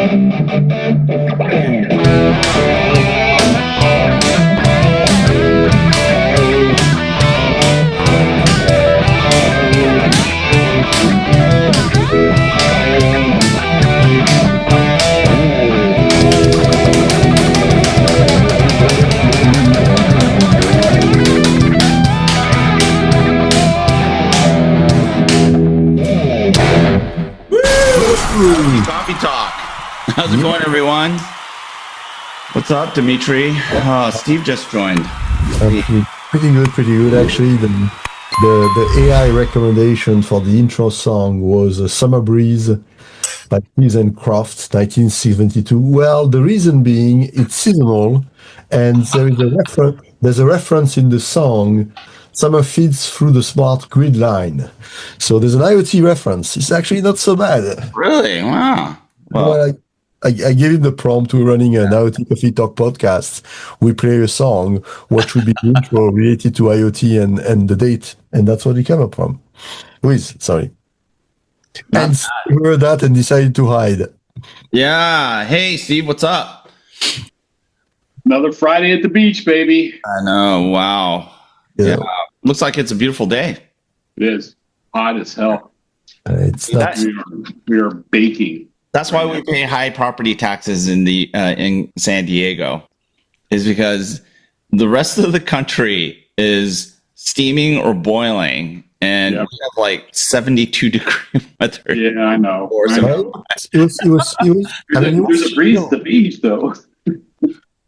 Coffee Talk. How's it going, everyone? What's up, Dimitri? Steve just joined. Pretty good. Actually, the AI recommendation for the intro song was "Summer Breeze" by Pease and Croft, 1972. Well, the reason being it's seasonal, and there's a reference in the song. Summer feeds through the smart grid line. So there's an IoT reference. It's actually not so bad. Really? Wow. Well, I gave him the prompt. We're running an IoT Coffee Talk podcast. We play a song. What should be the intro related to IoT and the date? And that's what he came up from. Sorry. And Steve heard that and decided to hide. Yeah. Hey, Steve, what's up? Another Friday at the beach, baby. I know. Wow. Yeah. Looks like it's a beautiful day. It is hot as hell. It's not. We are baking. That's why we pay high property taxes in San Diego, is because the rest of the country is steaming or boiling, and we have like 72-degree weather. Yeah, I know. There's a breeze at the beach, though.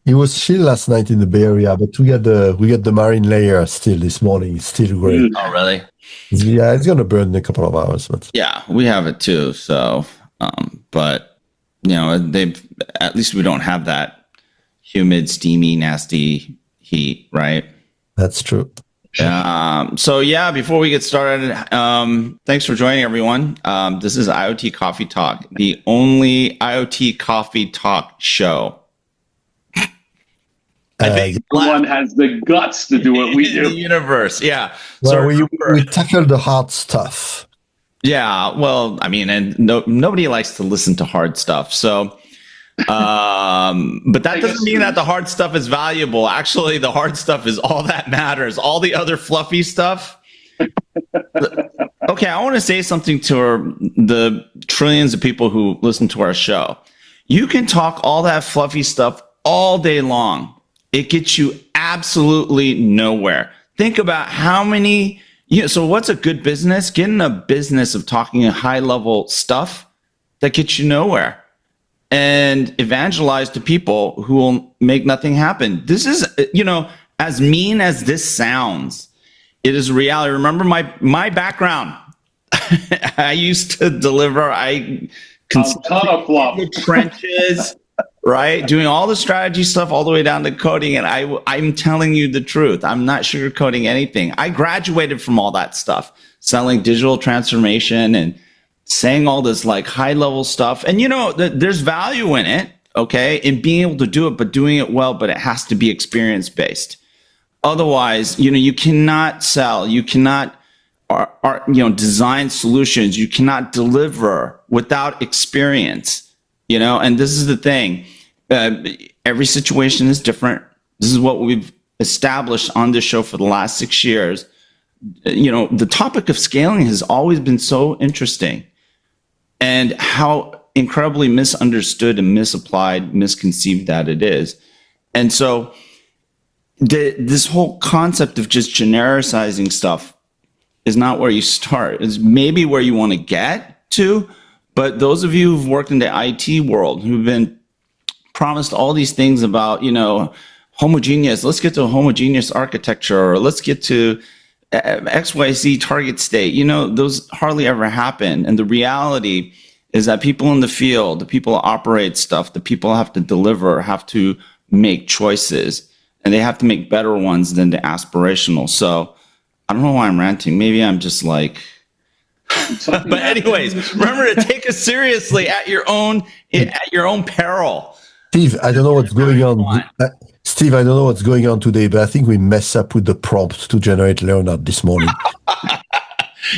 It was chill last night in the Bay Area, but we got the marine layer still this morning. It's still great. Oh, really? Yeah, it's gonna burn in a couple of hours. But yeah, we have it too. So, but at least we don't have that humid, steamy, nasty heat, right? That's true. So yeah, before we get started, thanks for joining, everyone. This is IoT Coffee Talk, the only IoT Coffee Talk show. I think one has the guts to do what we do. In the universe, yeah. Well, so we tackle the hard stuff. Yeah, well, I mean, and nobody likes to listen to hard stuff. So, but that doesn't mean that the hard stuff is valuable. Actually, the hard stuff is all that matters. All the other fluffy stuff. Okay, I want to say something to the trillions of people who listen to our show. You can talk all that fluffy stuff all day long. It gets you absolutely nowhere. Think about how many, so what's a good business? Get in a business of talking high level stuff that gets you nowhere and evangelize to people who will make nothing happen. This is, as mean as this sounds, it is reality. Remember my background. I used to deliver, the trenches. Right? Doing all the strategy stuff all the way down to coding. And I'm telling you the truth. I'm not sugarcoating anything. I graduated from all that stuff, selling digital transformation and saying all this like high level stuff. And there's value in it, okay, in being able to do it, but doing it well, but it has to be experience based. Otherwise, you cannot sell, you cannot design solutions, you cannot deliver without experience. And this is the thing. Every situation is different. This is what we've established on this show for the last 6 years. The topic of scaling has always been so interesting, and how incredibly misunderstood and misapplied, misconceived that it is. And so this whole concept of just genericizing stuff is not where you start. It's maybe where you want to get to. But those of you who've worked in the IT world, who've been promised all these things about, homogeneous, let's get to a homogeneous architecture, or let's get to XYZ target state, those hardly ever happen. And the reality is that people in the field, the people who operate stuff, the people who have to deliver, have to make choices, and they have to make better ones than the aspirational. So I don't know why I'm ranting. Maybe I'm just like... But anyways, remember to take us seriously at your own peril. Steve, I don't know what's going on. Steve, I don't know what's going on today, but I think we messed up with the prompt to generate Leonard this morning.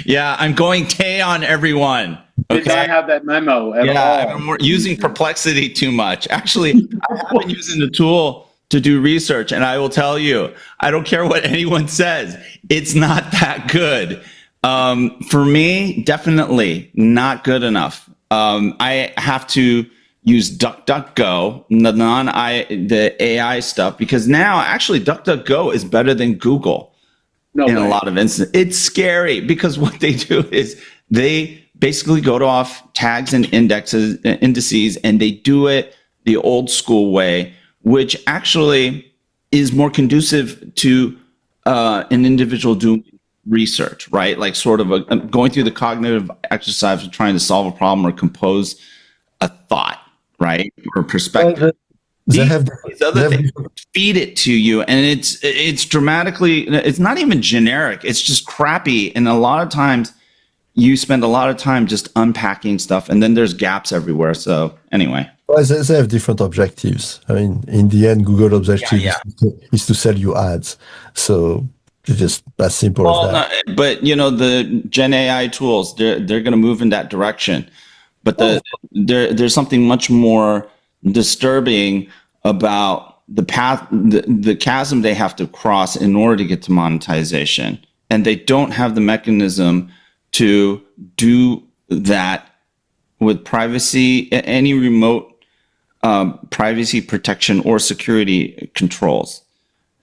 Yeah, I'm going Tay on everyone. Did not have that memo at all. I've been using Perplexity too much. Actually, I have been using the tool to do research, and I will tell you, I don't care what anyone says, it's not that good. For me, definitely not good enough. I have to use DuckDuckGo, the AI stuff, because now actually DuckDuckGo is better than Google in a lot of instances. It's scary because what they do is they basically go off tags and indices, and they do it the old school way, which actually is more conducive to an individual doing research, right? Like sort of going through the cognitive exercise of trying to solve a problem or compose a thought, right? Or perspective. These other things feed it to you, and it's dramatically, it's not even generic, it's just crappy. And a lot of times you spend a lot of time just unpacking stuff, and then there's gaps everywhere. So anyway. Well, they have different objectives. I mean, in the end, Google objective is to sell you ads. So it's just as simple as that. No, but the GenAI tools, they're going to move in that direction. But there's something much more disturbing about the path, the chasm they have to cross in order to get to monetization, and they don't have the mechanism to do that with privacy, any remote privacy protection or security controls.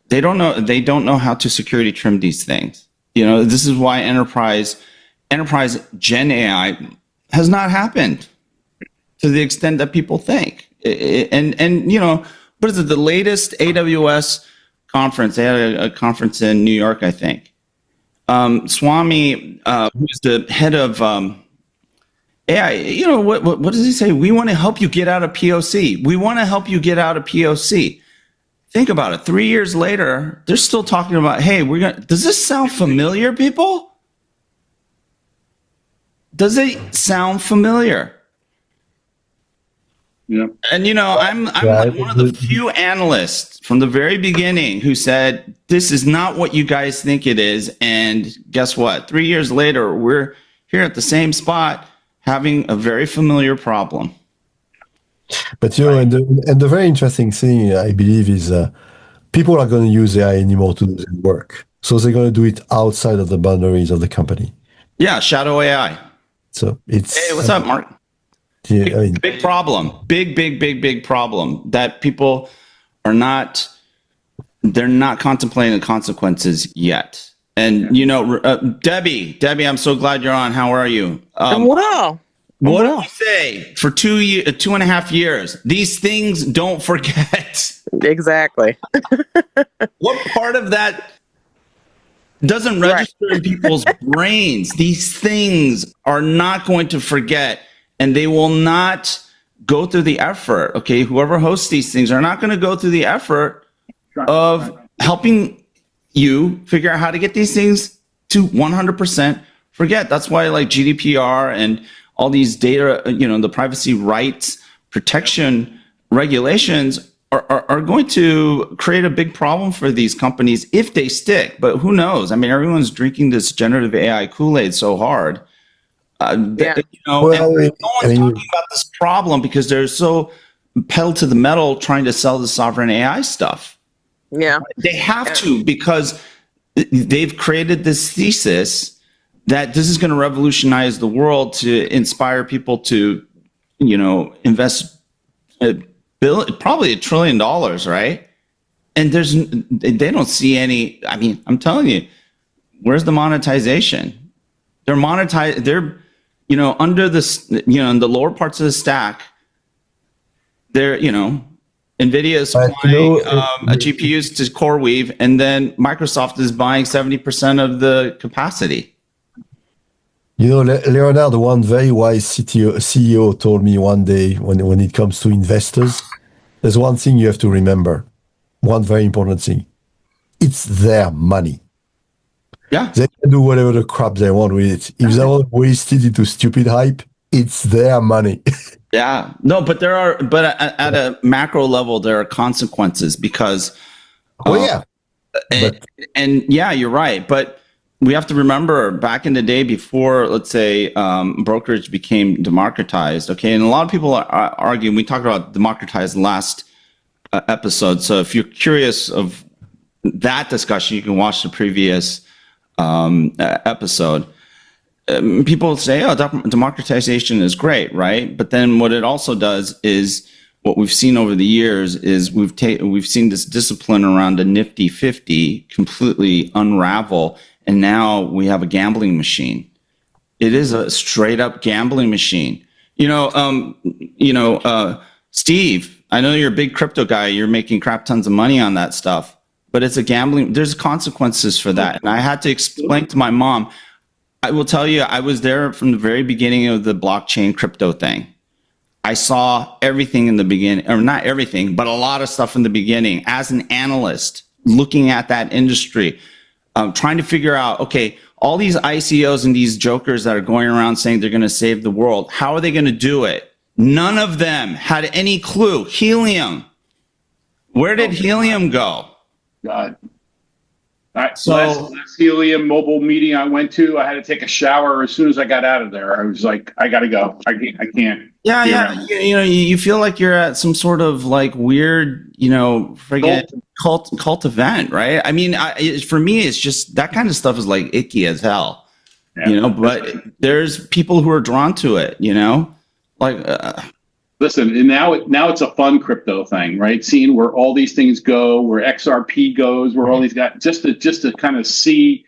They don't know how to security trim these things. This is why enterprise Gen AI has not happened to the extent that people think. And what is it? The latest AWS conference, they had a conference in New York, I think. Swami, who's the head of AI, what does he say? We want to help you get out of POC. We want to help you get out of POC. Think about it. 3 years later, they're still talking about, hey, does this sound familiar, people? Does it sound familiar? Yeah. And I'm like one of the few analysts from the very beginning who said this is not what you guys think it is. And guess what? 3 years later, we're here at the same spot having a very familiar problem. But and the very interesting thing I believe is people are going to use AI anymore to do their work, so they're going to do it outside of the boundaries of the company. Yeah, shadow AI. So it's hey, what's up, Marc? Yeah, big problem, big problem that people are not. They're not contemplating the consequences yet. And Debbie, I'm so glad you're on. How are you? Wow. What do we say for 2.5 years? These things don't forget. Exactly. What part of that doesn't register in people's brains? These things are not going to forget, and they will not go through the effort. Okay, whoever hosts these things are not going to go through the effort of helping you figure out how to get these things to 100% forget. That's why like GDPR and all these data, the privacy rights protection regulations are going to create a big problem for these companies if they stick. But who knows? I mean, everyone's drinking this generative AI Kool-Aid so hard. And no one's talking about this problem because they're so pedal to the metal trying to sell the sovereign AI stuff. Yeah. They have to, because they've created this thesis that this is going to revolutionize the world to inspire people to, invest probably $1 trillion, right? And they don't see any. I mean, I'm telling you, where's the monetization? They're monetized. They're, under this, in the lower parts of the stack. They're, NVIDIA is supplying GPUs to CoreWeave, and then Microsoft is buying 70% of the capacity. Leonard, one very wise CEO told me one day when it comes to investors, there's one thing you have to remember, one very important thing. It's their money. Yeah. They can do whatever the crap they want with it. If they want to waste it into stupid hype, it's their money. Yeah. No, but at a macro level, there are consequences because. Oh, yeah. And yeah, you're right. But we have to remember back in the day before, let's say, brokerage became democratized. Okay, and a lot of people are arguing. We talked about democratized last episode. So if you're curious of that discussion, you can watch the previous episode. People say, "Oh, democratization is great, right?" But then what it also does is what we've seen over the years is we've seen this discipline around the nifty 50 completely unravel, and now we have a gambling machine. It is a straight up gambling machine. Steve, I know you're a big crypto guy. You're making crap tons of money on that stuff, but it's a gambling. There's consequences for that, and I had to explain to my mom. I will tell you, I was there from the very beginning of the blockchain crypto thing. I saw everything in the beginning, or not everything, but a lot of stuff in the beginning as an analyst looking at that industry, trying to figure out, okay, all these ICOs and these jokers that are going around saying they're going to save the world, how are they going to do it? None of them had any clue. Helium. Where did helium go? God. Last helium mobile meeting I went to, I had to take a shower as soon as I got out of there. I was like, I gotta go. I can't. Yeah. You feel like you're at some sort of like weird, friggin' cult event, right? I mean, for me, it's just that kind of stuff is like icky as hell, but there's people who are drawn to it, like. Listen, and now it's a fun crypto thing, right? Seeing where all these things go, where XRP goes, where all these guys, just to kind of see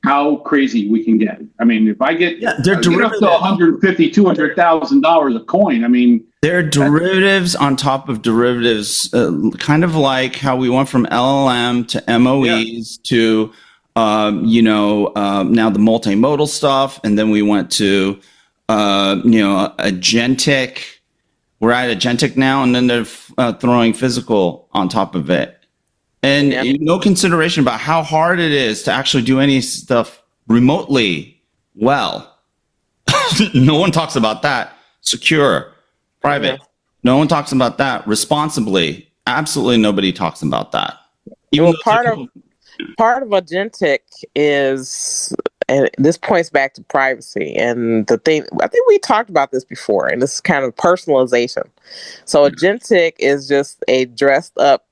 how crazy we can get. I mean, if I get up to $150,000, $200,000 a coin, I mean, they're derivatives on top of derivatives, kind of like how we went from LLM to MOEs to now the multimodal stuff, and then we went to agentic. We're at agentic now, and then they're throwing physical on top of it. And no consideration about how hard it is to actually do any stuff remotely well. No one talks about that. Secure, private. Yeah. No one talks about that. Responsibly. Absolutely nobody talks about that. Well, part of agentic is, and this points back to privacy, and the thing, I think we talked about this before, and this is kind of personalization. So agentic is just a dressed up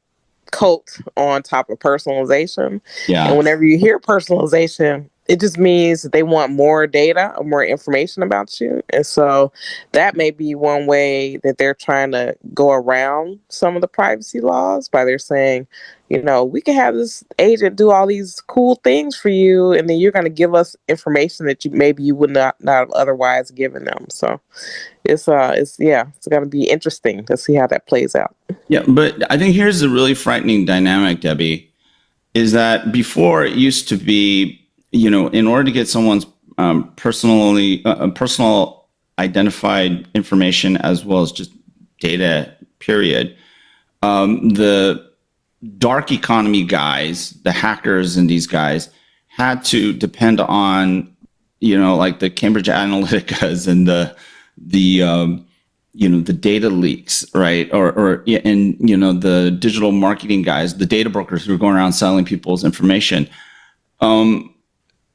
coat on top of personalization. Yeah. And whenever you hear personalization, it just means that they want more data or more information about you. And so that may be one way that they're trying to go around some of the privacy laws by they're saying, we can have this agent do all these cool things for you, and then you're going to give us information that you would not have otherwise given them. So it's going to be interesting to see how that plays out. Yeah, but I think here's the really frightening dynamic, Debbie, is that before it used to be, in order to get someone's personal identified information as well as just data, period, the dark economy guys, the hackers and these guys had to depend on, like the Cambridge Analyticas and the data leaks, right? The digital marketing guys, the data brokers who are going around selling people's information.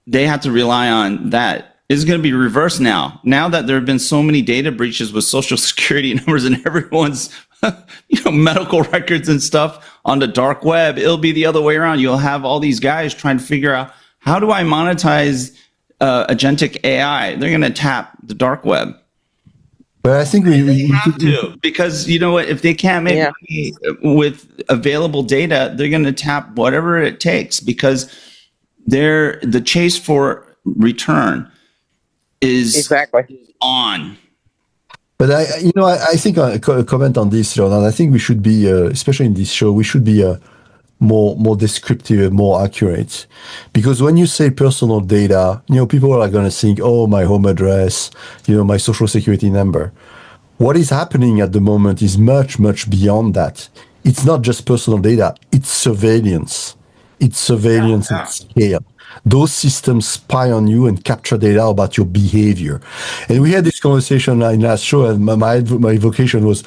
They had to rely on that. It's going to be reversed now. Now that there have been so many data breaches with Social Security numbers and everyone's medical records and stuff on the dark web, it'll be the other way around. You'll have all these guys trying to figure out, how do I monetize agentic AI? They're going to tap the dark web. But I think we have to, because you know what? If they can't make money with available data, they're going to tap whatever it takes, because the chase for return is on. But I think a comment on this, Leonard. I think we should be, especially in this show, we should be more descriptive, more accurate. Because when you say personal data, people are going to think, oh, my home address, my social security number. What is happening at the moment is much, much beyond that. It's not just personal data, it's surveillance. It's surveillance at scale. Those systems spy on you and capture data about your behavior. And we had this conversation in last show, and my vocation was,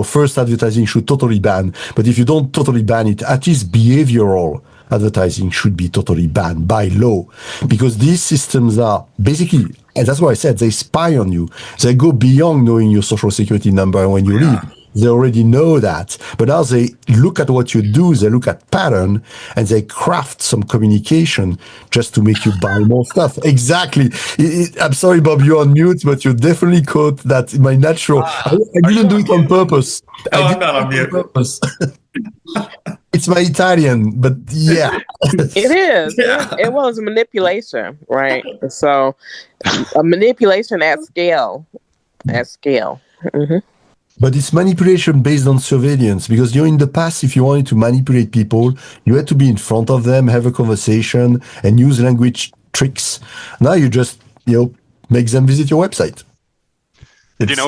first, advertising should totally ban. But if you don't totally ban it, at least behavioral advertising should be totally banned by law, because these systems are basically, and that's why I said they spy on you. They go beyond knowing your social security number and when you leave. They already know that, but now they look at what you do, they look at pattern, and they craft some communication just to make you buy more stuff. Exactly. I'm sorry, Bob, you're on mute, but you definitely caught that in my natural. I didn't do it on purpose. No, I'm not on mute. Purpose. It's my Italian, but yeah. It is. Yeah. It was manipulation, right? So, a manipulation at scale. Mm-hmm. But it's manipulation based on surveillance, because in the past, if you wanted to manipulate people, you had to be in front of them, have a conversation, and use language tricks. Now you just, make them visit your website. It's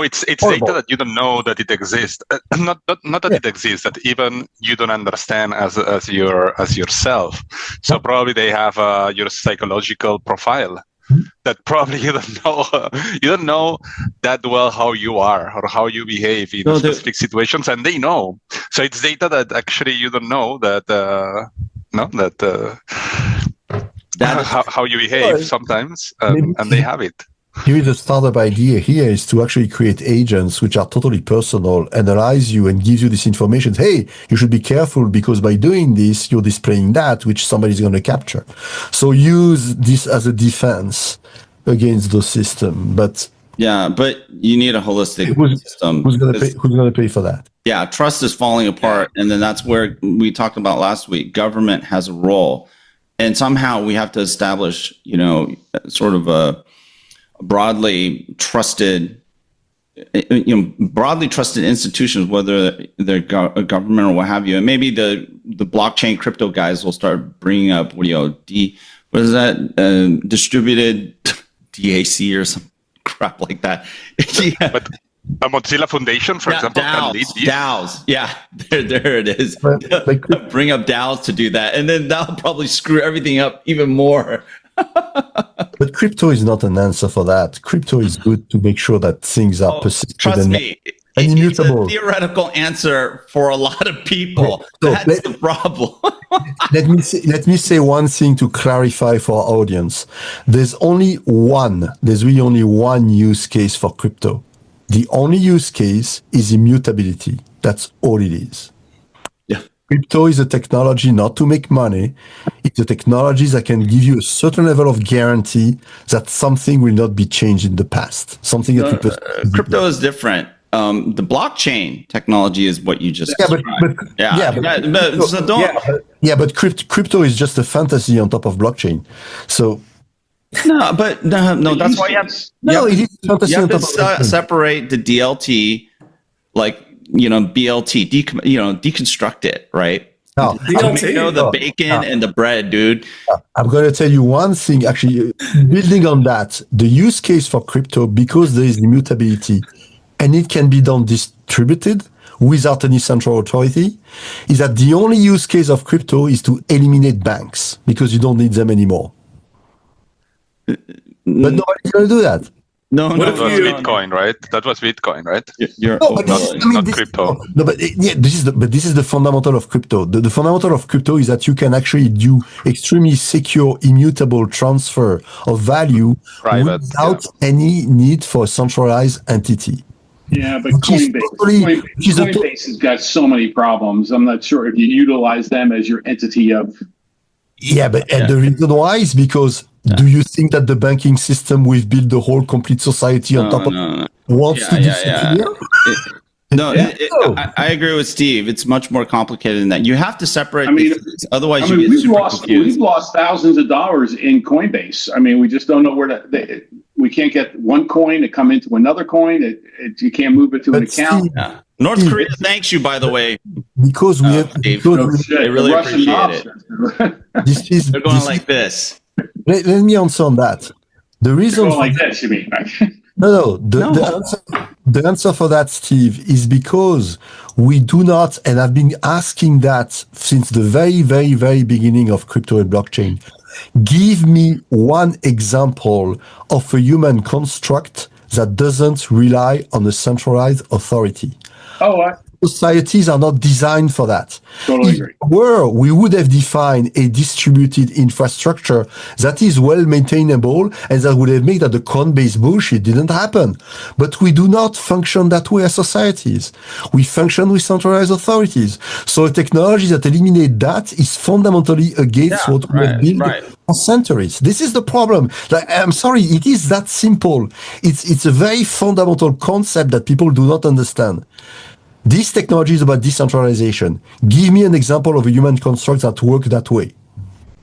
horrible. data that you don't know that it exists. Not that it exists, that even you don't understand as yourself. So probably they have your psychological profile. That probably you don't know that well how you are or how you behave in specific situations, and they know. So it's data that actually you don't know how you behave sometimes, and they have it. Here is a startup idea here is to actually create agents which are totally personal, analyze you and gives you this information. Hey, you should be careful because by doing this, you're displaying that which somebody's going to capture. So use this as a defense against the system. But you need a holistic system. Who's going to pay for that? Yeah, trust is falling apart. And then that's where we talked about last week. Government has a role. And somehow we have to establish, sort of a broadly trusted institutions, whether they're a government or what have you. And maybe the blockchain crypto guys will start bringing up, distributed DAC or some crap like that. Yeah. But a Mozilla Foundation, for example, can lead these. DAOs. Yeah, there it is. Bring up DAOs to do that. And then that'll probably screw everything up even more. But crypto is not an answer for that. Crypto is good to make sure that things are persistent. Trust me, and immutable. It's a theoretical answer for a lot of people. That's the problem. Let me say one thing to clarify for our audience. There's really only one use case for crypto. The only use case is immutability. That's all it is. Crypto is a technology not to make money. It's a technology that can give you a certain level of guarantee that something will not be changed in the past. Something that crypto is different. The blockchain technology is what you just described. But crypto is just a fantasy on top of blockchain. So that's why you have to separate the DLT, BLT, deconstruct it, right? The bacon and the bread, dude. I'm going to tell you one thing, actually, building on that, the use case for crypto, because there is immutability and it can be done distributed without any central authority, is that the only use case of crypto is to eliminate banks because you don't need them anymore. But nobody's going to do that. That was Bitcoin, right? That was Bitcoin, right? Not crypto. This is the fundamental of crypto. The fundamental of crypto is that you can actually do extremely secure, immutable transfer of value without any need for a centralized entity. Yeah, but Coinbase has got so many problems. I'm not sure if you utilize them as your entity of. Yeah, and the reason why is because do you think that the banking system we've built the whole complete society on top of wants to disappear? I agree with Steve. It's much more complicated than that. You have to separate. Otherwise, we've lost thousands of dollars in Coinbase. We just don't know where we can't get one coin to come into another coin. You can't move it to an account. North Korea thanks you, by the way, because they really appreciate it. They're going like this. Let me answer on that. The reason going like this, you mean? The answer for that, Steve, is because we do not, and I've been asking that since the very, very, very beginning of crypto and blockchain. Give me one example of a human construct that doesn't rely on a centralized authority. societies are not designed for that. Totally agree. We would have defined a distributed infrastructure that is well maintainable and that would have made that the cron-based bullshit didn't happen. But we do not function that way as societies. We function with centralized authorities. So a technology that eliminates that is fundamentally against what we have built for centuries. This is the problem. Like, I'm sorry, it is that simple. It's a very fundamental concept that people do not understand. This technology is about decentralization. Give me an example of a human construct that works that way.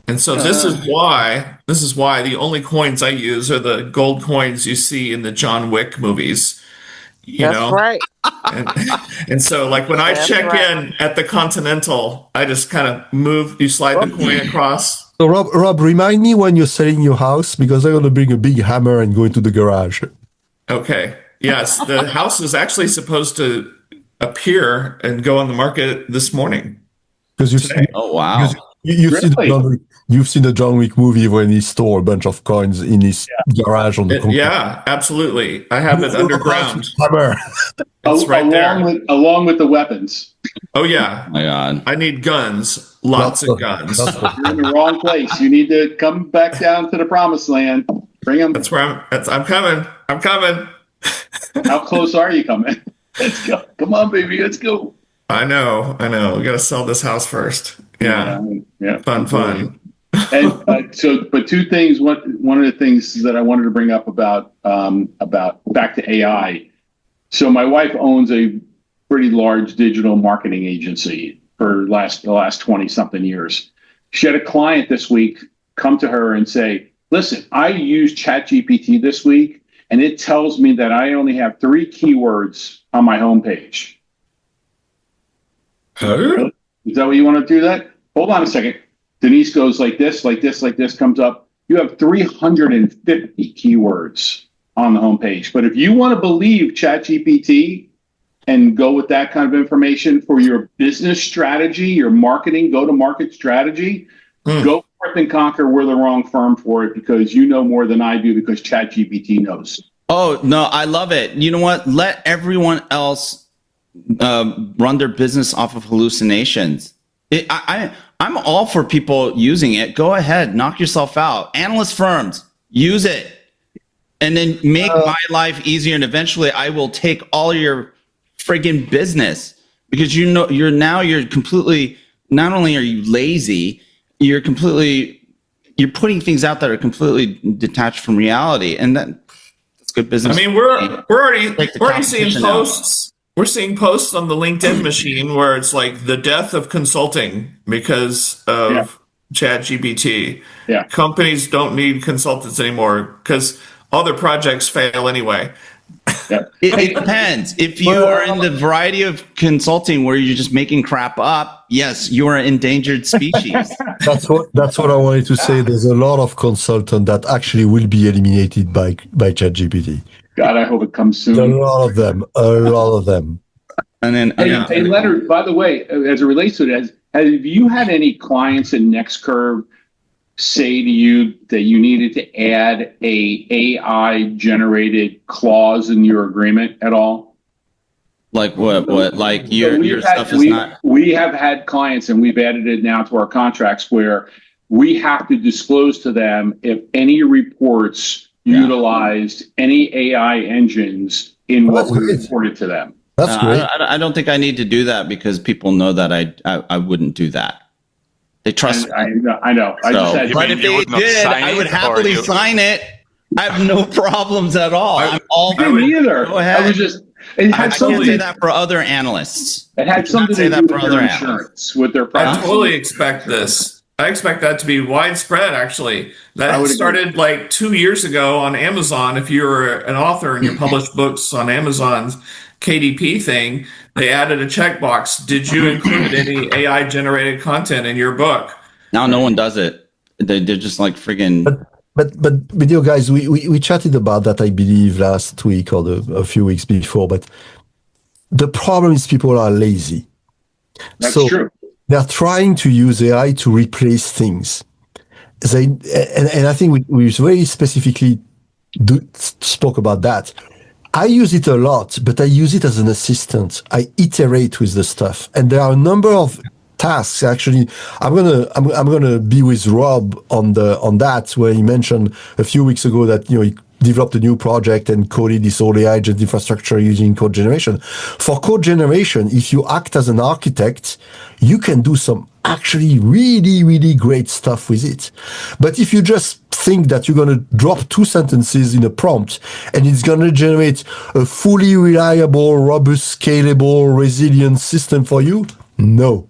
And so this is why the only coins I use are the gold coins you see in the John Wick movies. That's right. And so like when I check in at the Continental, I just kind of you slide the coin across. So Rob, remind me when you're selling your house, because I'm going to bring a big hammer and go into the garage. Okay. Yes, the house is actually supposed to appear and go on the market this morning. Because oh wow, you've seen the John Wick movie when he stole a bunch of coins in his garage on the concrete. Yeah, absolutely. I have it underground. It's right there. Along with the weapons. Oh yeah. Oh my God. I need guns. Lots of guns. You're in the wrong place. You need to come back down to the promised land. Bring them. That's where I'm coming. I'm coming. How close are you coming? Let's go. Come on, baby. Let's go. I know. We got to sell this house first. Yeah. Fun. And but two things. One of the things that I wanted to bring up about back to AI. So my wife owns a pretty large digital marketing agency for the last 20 something years. She had a client this week come to her and say, "Listen, I used ChatGPT this week, and it tells me that I only have 3 keywords on my homepage." Huh? Is that what you want to do that? Hold on a second. Denise goes like this, comes up. You have 350 keywords on the homepage. But if you want to believe ChatGPT and go with that kind of information for your business strategy, your marketing, go-to-market strategy, go for it and conquer. We're the wrong firm for it because you know more than I do because ChatGPT knows. Oh, no, I love it. You know what? Let everyone else run their business off of hallucinations. I'm all for people using it. Go ahead, knock yourself out. Analyst firms, use it. And then make my life easier. And eventually I will take all your friggin' business because you're completely, not only are you lazy, you're putting things out that are completely detached from reality. And that's good business. I mean, we're already seeing posts. We're seeing posts on the LinkedIn machine where it's like the death of consulting because of ChatGPT. Yeah. Companies don't need consultants anymore because all their projects fail anyway. Yeah. It depends. If you are in the variety of consulting where you're just making crap up, yes, you are an endangered species. That's what I wanted to say. There's a lot of consultants that actually will be eliminated by ChatGPT. God, I hope it comes soon. A lot of them. And then, hey, Leonard, by the way, as it relates to it, have you had any clients in NextCurve say to you that you needed to add a AI generated clause in your agreement at all? Like what? Like your stuff is not. We have had clients, and we've added it now to our contracts, where we have to disclose to them if any reports utilized any AI engines in what we reported to them. That's great. I don't think I need to do that because people know that I wouldn't do that. They trust me. I know. But if they did, I would happily sign it. I have no problems at all. I'm all for it. Either. Go ahead. I can't say that for other analysts. It had something to do with their insurance, with their products. I totally expect this. I expect that to be widespread, actually. That started like 2 years ago on Amazon. If you're an author and you publish books on Amazon's KDP thing, they added a checkbox. Did you include any AI-generated content in your book? Now no one does it. They're just like friggin'... But you guys, we chatted about that, I believe, last week or a few weeks before. But the problem is people are lazy. That's true. They're trying to use AI to replace things. And I think we very specifically spoke about that. I use it a lot, but I use it as an assistant. I iterate with the stuff, and there are a number of tasks. Actually, I'm gonna be with Rob on that, where he mentioned a few weeks ago that he developed a new project and coded this whole AI agent infrastructure using code generation. For code generation, if you act as an architect, you can do some actually really, really great stuff with it. But if you just think that you're going to drop 2 sentences in a prompt and it's going to generate a fully reliable, robust, scalable, resilient system for you, no.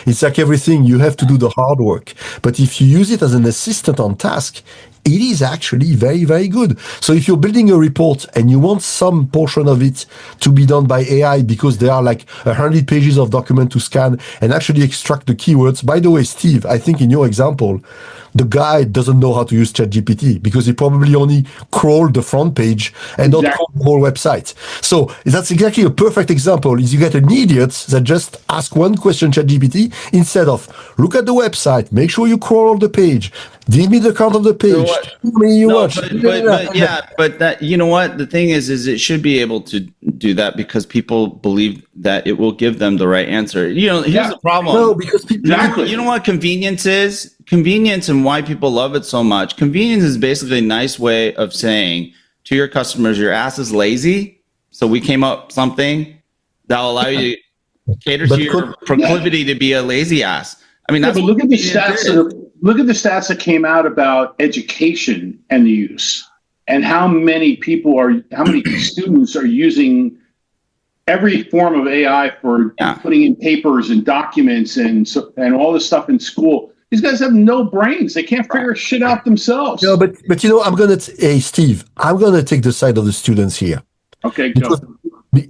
It's like everything, you have to do the hard work. But if you use it as an assistant on task, it is actually very, very good. So if you're building a report and you want some portion of it to be done by AI because there are like 100 pages of document to scan and actually extract the keywords. By the way, Steve, I think in your example, the guy doesn't know how to use ChatGPT because he probably only crawled the front page and not crawled the whole website. So that's exactly a perfect example. Is you get an idiot that just ask one question ChatGPT instead of look at the website, make sure you crawl the page, give me the count of the page. But that, you know what? The thing is it should be able to do that because people believe that it will give them the right answer. Here's the problem. No, because you know what convenience is? Convenience and why people love it so much. Convenience is basically a nice way of saying to your customers, your ass is lazy. So we came up with something that'll allow you to cater to your proclivity to be a lazy ass. I mean, that's but look at the stats. Look at the stats that came out about education and the use, and how many students are using every form of AI for putting in papers and documents and all this stuff in school. These guys have no brains. They can't figure shit out themselves. No, but hey, Steve, I'm gonna take the side of the students here. Okay, go.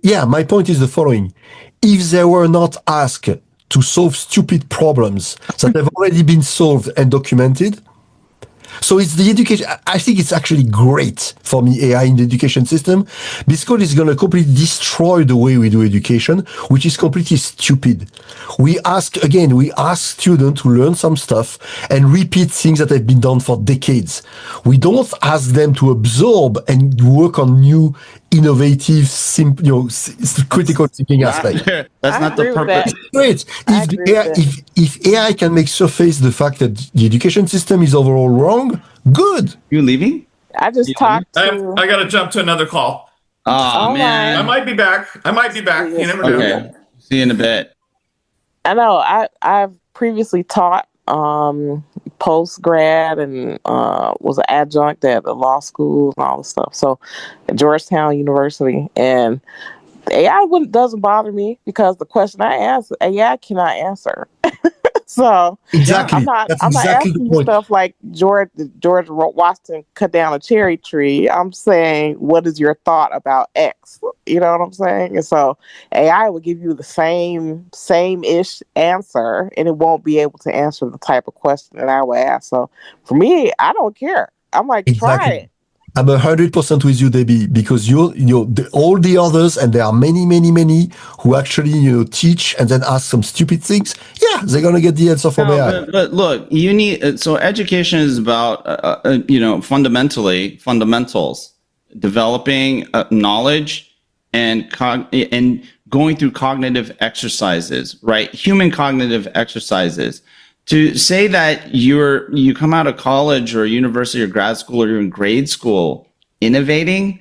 Yeah, my point is the following: if they were not asked to solve stupid problems that have already been solved and documented. So it's the education. I think it's actually great for me, AI in the education system, because it's going to completely destroy the way we do education, which is completely stupid. We ask students to learn some stuff and repeat things that have been done for decades. We don't ask them to absorb and work on new, innovative, critical thinking aspects. That's not the purpose. Great. If AI can make surface the fact that the education system is overall wrong, good. You leaving? I just talked to... I got to jump to another call. Oh, man. I might be back. You never know. Okay. See you in a bit. I know. I've previously taught post-grad and was an adjunct at the law school and all this stuff. So at Georgetown University. And AI doesn't bother me because the question I ask, AI cannot answer. So exactly. I'm not asking you stuff like George Washington cut down a cherry tree. I'm saying, what is your thought about X? You know what I'm saying? And so AI will give you the same-ish answer, and it won't be able to answer the type of question that I would ask. So for me, I don't care. I'm like, try it. I'm 100% with you, Debbie, because all the others, and there are many, many, many who actually teach and then ask some stupid things. Yeah, they're gonna get the answer from AI. But look, you need so education is about fundamentals, developing knowledge and going through cognitive exercises, right? Human cognitive exercises. To say that you come out of college or university or grad school or you're in grade school innovating,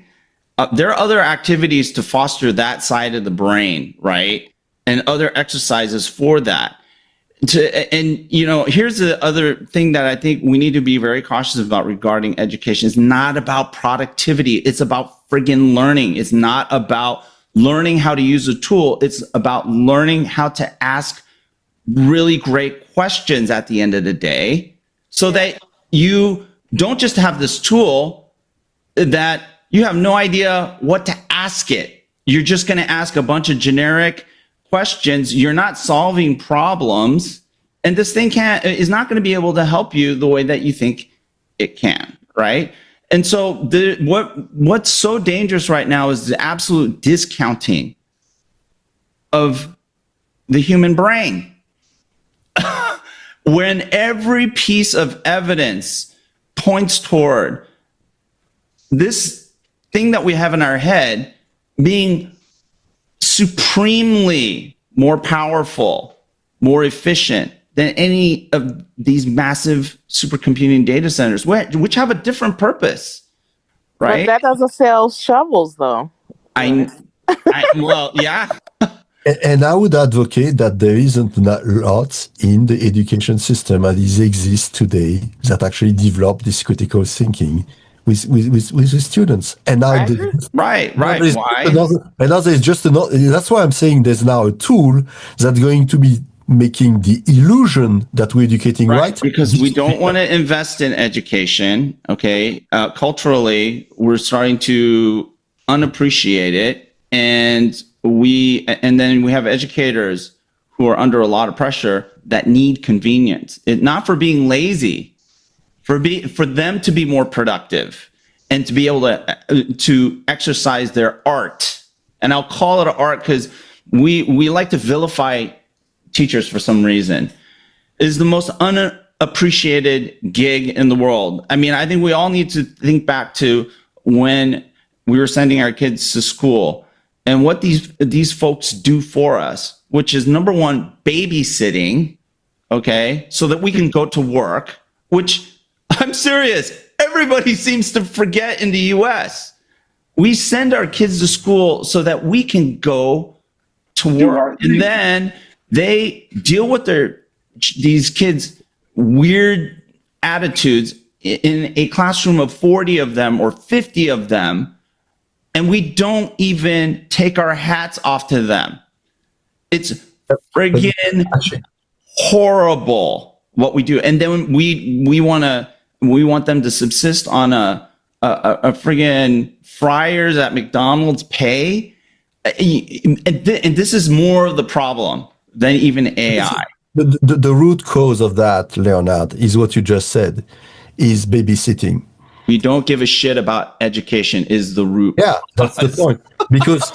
there are other activities to foster that side of the brain, right? And other exercises for that. Here's the other thing that I think we need to be very cautious about regarding education. It's not about productivity. It's about friggin' learning. It's not about learning how to use a tool. It's about learning how to ask really great questions at the end of the day, so that you don't just have this tool that you have no idea what to ask it. You're just going to ask a bunch of generic questions. You're not solving problems, and this thing is not going to be able to help you the way that you think it can, right? And so what's so dangerous right now is the absolute discounting of the human brain. When every piece of evidence points toward this thing that we have in our head being supremely more powerful, more efficient than any of these massive supercomputing data centers, which have a different purpose, right? But that doesn't sell shovels, though. Well, yeah. And I would advocate that there isn't a lot in the education system as it exists today that actually develop this critical thinking with the students. And now, right. Why? And now there's just another. That's why I'm saying there's now a tool that's going to be making the illusion that we're educating right. Because we don't want to invest in education. Okay, culturally, we're starting to unappreciate it, and then we have educators who are under a lot of pressure that need convenience, not for being lazy, for them to be more productive and to be able to exercise their art. And I'll call it an art because we like to vilify teachers for some reason. It is the most unappreciated gig in the world. I mean, I think we all need to think back to when we were sending our kids to school and what these folks do for us, which is number one, babysitting, okay, so that we can go to work, which I'm serious, everybody seems to forget in the US. We send our kids to school so that we can go to work, and then they deal with these kids' weird attitudes in a classroom of 40 of them or 50 of them, and we don't even take our hats off to them. It's friggin' horrible what we do. And then we want them to subsist on a friggin' fryers at McDonald's pay. And this is more of the problem than even AI. The root cause of that, Leonard, is what you just said, is babysitting. We don't give a shit about education is the root. Yeah, that's the point. Because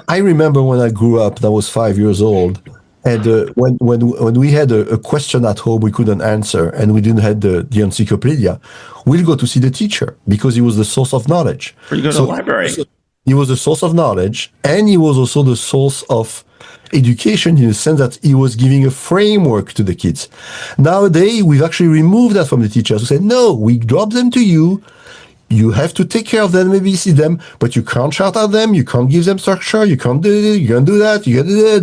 I remember when I grew up, I was 5 years old, and when we had a question at home we couldn't answer, and we didn't have the encyclopedia, we'll go to see the teacher because he was the source of knowledge. Or you go to the library. He was the source of knowledge, and he was also the source of education in the sense that he was giving a framework to the kids. Nowadays, we've actually removed that from the teachers. We said, no, we drop them to you. You have to take care of them, maybe see them, but you can't shout at them. You can't give them structure. You can't do this. You can't do that. You can't do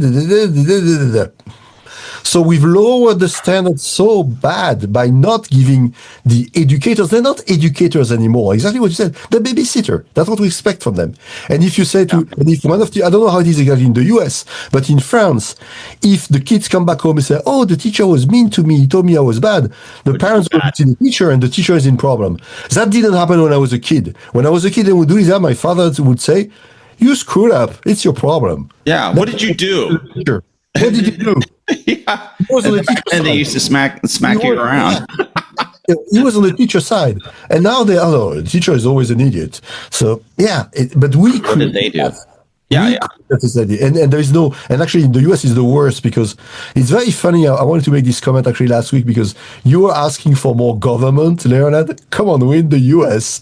that. So we've lowered the standards so bad by not giving the educators, they're not educators anymore. Exactly what you said. The babysitter. That's what we expect from them. And if you say and if one of I don't know how it is exactly in the US, but in France, if the kids come back home and say, oh, the teacher was mean to me, he told me I was bad, the parents go to see the teacher and the teacher is in problem. That didn't happen when I was a kid. When I was a kid and would do that, my father would say, you screwed up. It's your problem. Yeah. What did you do? What did you do? Yeah. And they used to smack you around. He was on the teacher side, and now the teacher is always an idiot. So yeah, but what did they do? That is the idea. And there is no, and actually in the US is the worst because it's very funny. I wanted to make this comment actually last week because you were asking for more government, Leonard. Come on, we're in the US.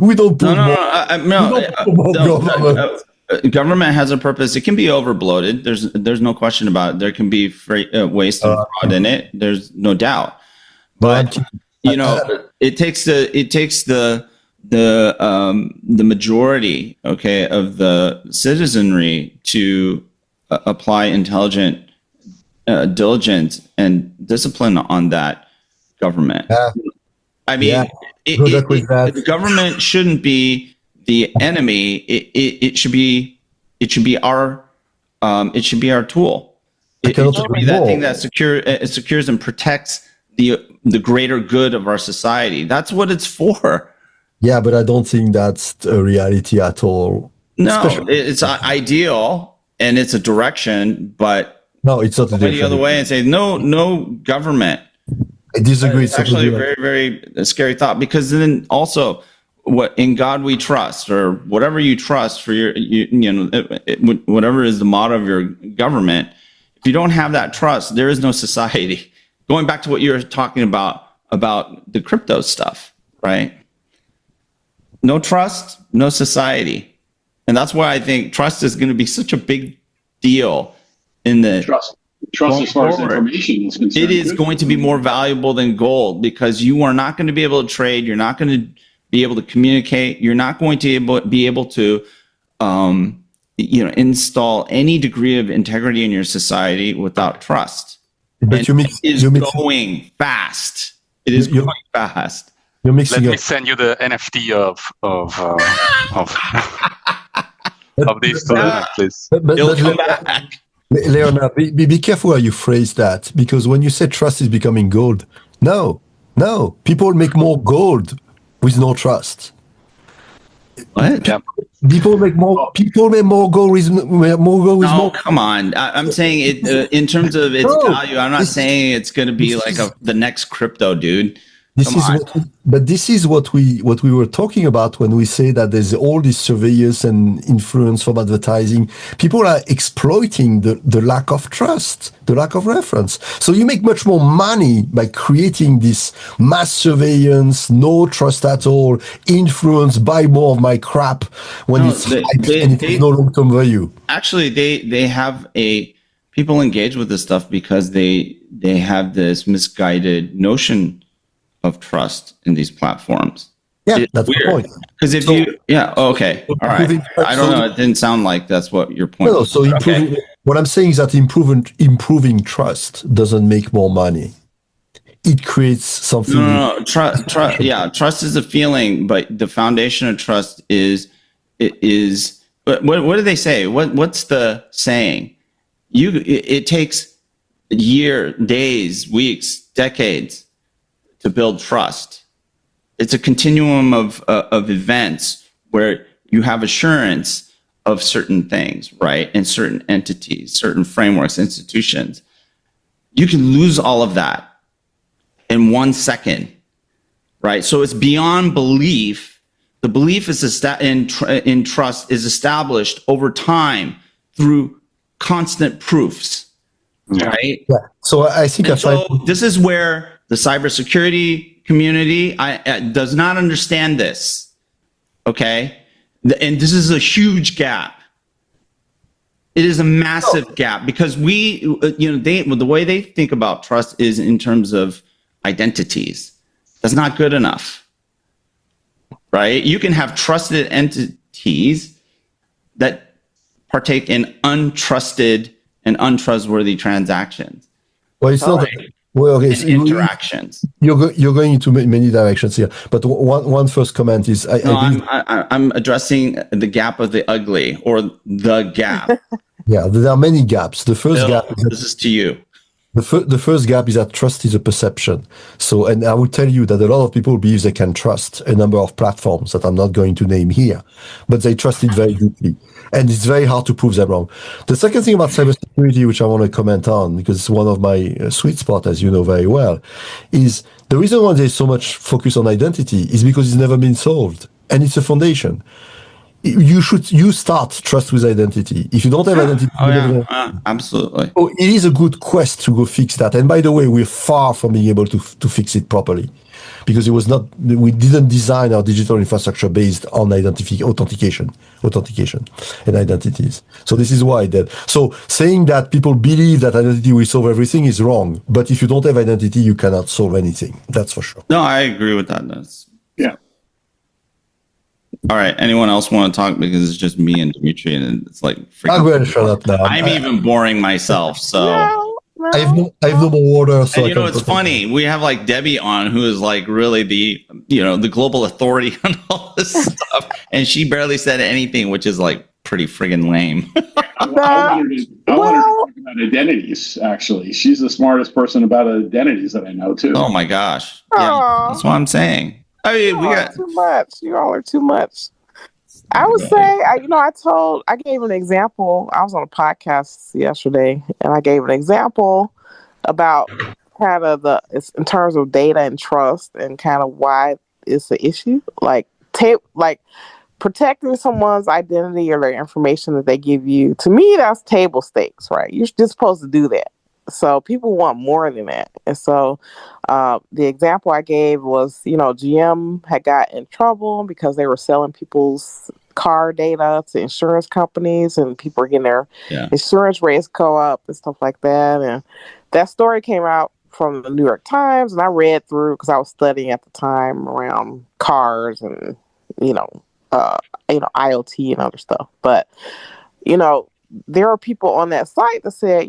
We don't put government. Government has a purpose. It can be overbloated. There's no question about it. There can be waste and fraud in it. There's no doubt. But it takes the majority, okay, of the citizenry to apply intelligent diligence and discipline on that government. I mean, the government shouldn't be the enemy. It should be our tool. It should be that thing that secures and protects the greater good of our society. That's what it's for. Yeah, but I don't think that's a reality at all. No, it's ideal and it's a direction, but no, it's not the other way and say no government. I disagree. It's actually a very, very scary thought because then also what in God we trust or whatever you trust for your, whatever is the motto of your government. If you don't have that trust, there is no society. Going back to what you were talking about the crypto stuff, right? no trust, no society. And that's why I think trust is going to be such a big deal in the trust as far as information is concerned. It is going to be more valuable than gold, because you are not going to be able to trade. You're not going to be able to communicate. You're not going to be able to, install any degree of integrity in your society without trust. But it is going fast. It is going fast. You're mixing Let me send you the NFT of these two, please. It'll come back. Leonard, be careful how you phrase that, because when you say trust is becoming gold, no, people make more gold with no trust. What? Yeah. People make more gold with more. No, come on. I'm saying it in terms of its value. I'm not saying it's going to be like the next crypto, dude. This is what we were talking about when we say that there's all this surveillance and influence from advertising. People are exploiting the lack of trust, the lack of reference. So you make much more money by creating this mass surveillance, no trust at all, influence, buy more of my crap when it's hyped and it has no long-term value. Actually, they have people engage with this stuff because they have this misguided notion of trust in these platforms. Yeah, that's the point. Because okay, all right. I don't know. It didn't sound like that's what your point was. So what I'm saying is that improving trust doesn't make more money. It creates something. No. Trust is a feeling, but the foundation of trust is. What do they say? What's the saying? It takes days, weeks, decades to build trust. It's a continuum of events where you have assurance of certain things, right? And certain entities, certain frameworks, institutions. You can lose all of that in 1 second, right? So it's beyond belief. The belief is in trust is established over time through constant proofs, right? Yeah. So I think this is where the cybersecurity community does not understand this, okay? And this is a huge gap. It is a massive gap, because the way they think about trust is in terms of identities. That's not good enough, right? You can have trusted entities that partake in untrusted and untrustworthy transactions. Well, it's not. Well, okay, so interactions. You're going into many directions here, but one first comment is I'm addressing the gap of the ugly, or the gap. Yeah, there are many gaps. The first gap is this is to you. The first gap is that trust is a perception. So, and I will tell you that a lot of people believe they can trust a number of platforms that I'm not going to name here, but they trust it very deeply. And it's very hard to prove them wrong. The second thing about cybersecurity, which I want to comment on, because it's one of my sweet spots, as you know very well, is the reason why there's so much focus on identity is because it's never been solved. And it's a foundation. You start trust with identity. If you don't have identity, absolutely. So it is a good quest to go fix that. And by the way, we're far from being able to fix it properly, because we didn't design our digital infrastructure based on authentication and identities. So this is why so saying that people believe that identity will solve everything is wrong. But if you don't have identity, you cannot solve anything. That's for sure. No, I agree with that. Yeah. All right. Anyone else want to talk? Because it's just me and Dimitri, and it's like I'm going to shut up now. I'm even boring myself. So I have no more water. So and it's funny. We have like Debbie on, who is like really the global authority on all this stuff, and she barely said anything, which is like pretty friggin' lame. I wanted to talk about identities. Actually, she's the smartest person about identities that I know too. Oh my gosh! Yeah, that's what I'm saying. I mean, we got too much. You all are too much. I would say, I gave an example. I was on a podcast yesterday, and I gave an example about kind of in terms of data and trust, and kind of why it's an issue. Like protecting someone's identity or their information that they give you. To me, that's table stakes, right? You're just supposed to do that. So people want more than that. And so the example I gave was, GM had got in trouble because they were selling people's car data to insurance companies, and people were getting their insurance rates go up and stuff like that. And that story came out from the New York Times, and I read through because I was studying at the time around cars and, IoT and other stuff. But, there are people on that site that said,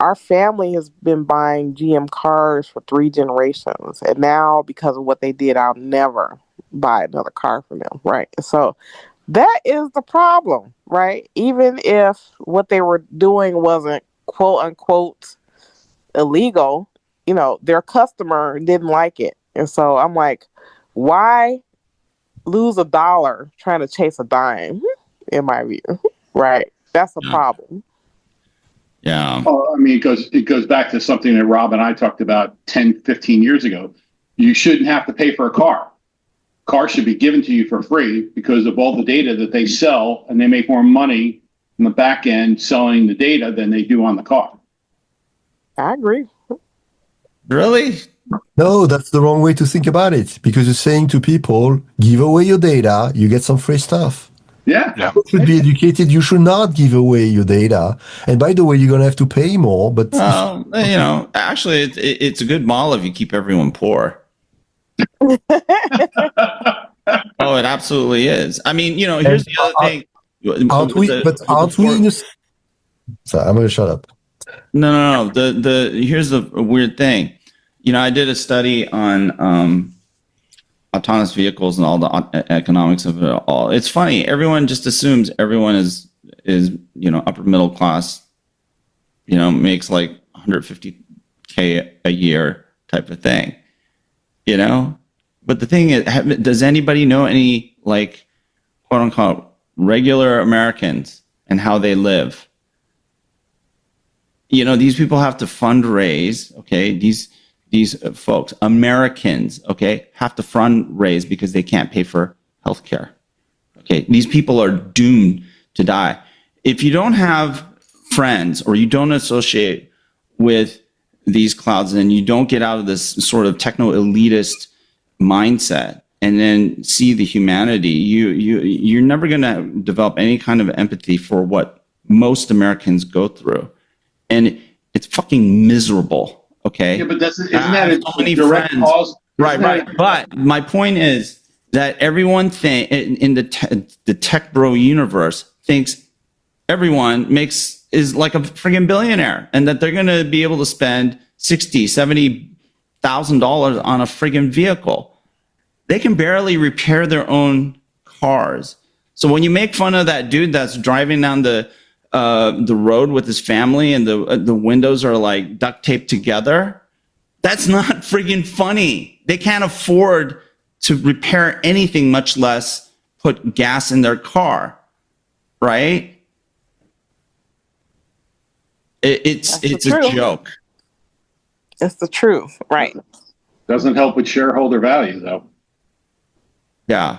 our family has been buying GM cars for 3 generations. And now, because of what they did, I'll never buy another car from them. Right. So that is the problem. Right. Even if what they were doing wasn't quote unquote illegal, their customer didn't like it. And so I'm like, why lose $1 trying to chase a dime, in my view? Right. That's a problem. Yeah. Oh, I mean, it goes back to something that Rob and I talked about 10, 15 years ago. You shouldn't have to pay for a car. Cars should be given to you for free because of all the data that they sell, and they make more money in the back end selling the data than they do on the car. I agree. Really? No, that's the wrong way to think about it, because you're saying to people, give away your data, you get some free stuff. Yeah. You should be educated. You should not give away your data. And by the way, you're going to have to pay more. But well, actually, it's a good model if you keep everyone poor. Oh, it absolutely is. I mean, here's the other thing. Aren't we? Sorry, I'm going to shut up. No. Here's the weird thing. I did a study on autonomous vehicles and all the economics of it all. It's funny. Everyone just assumes everyone is upper middle class, makes like $150K a year type of thing, But the thing is, does anybody know any like quote unquote regular Americans and how they live? These people have to fundraise. Okay, these folks, Americans, okay, have to fundraise because they can't pay for healthcare. Okay, these people are doomed to die. If you don't have friends or you don't associate with these clouds and you don't get out of this sort of techno-elitist mindset and then see the humanity, you're never going to develop any kind of empathy for what most Americans go through. And it's fucking miserable. Okay. Yeah, but isn't that a so many direct friends. cause? Right. But my point is that everyone in the tech bro universe thinks everyone is like a friggin' billionaire, and that they're going to be able to spend $60,000-$70,000 on a friggin' vehicle. They can barely repair their own cars. So when you make fun of that dude that's driving down the road with his family and the windows are like duct taped together, that's not friggin' funny. They can't afford to repair anything, much less put gas in their car, right? It's a joke. It's the truth, right? Doesn't help with shareholder value, though. Yeah.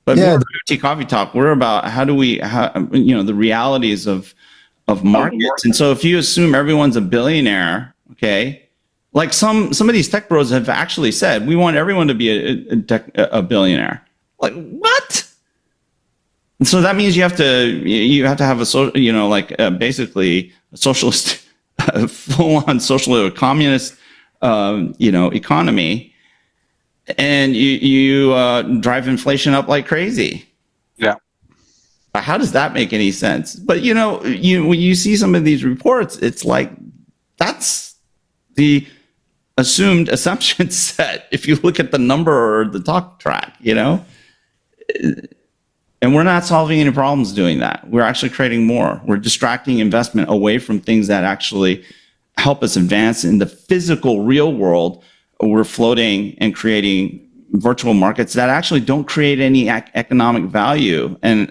But IoT Coffee Talk, we're about the realities of markets. And so if you assume everyone's a billionaire, okay, like some of these tech bros have actually said, we want everyone to be a billionaire. Like, what? And so that means you have to have a basically a socialist, full-on social communist, economy. And you drive inflation up like crazy. Yeah. How does that make any sense? But when you see some of these reports, it's like that's the assumed assumption set. If you look at the number or the talk track, and we're not solving any problems doing that. We're actually creating more. We're distracting investment away from things that actually help us advance in the physical real world. We're floating and creating virtual markets that actually don't create any economic value, and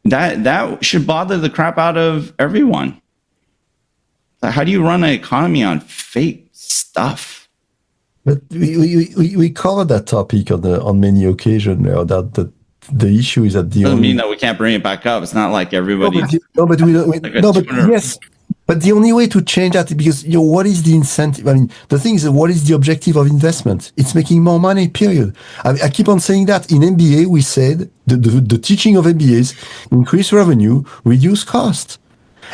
that should bother the crap out of everyone. How do you run an economy on fake stuff? But we covered that topic on many occasions now. That the issue is that the Doesn't only mean that we can't bring it back up. It's not like everybody. but we don't. Like a No, but 200 yes. But the only way to change that, because what is the incentive? I mean, the thing is, what is the objective of investment? It's making more money. Period. I keep on saying that in MBA, we said the teaching of MBA is increase revenue, reduce cost.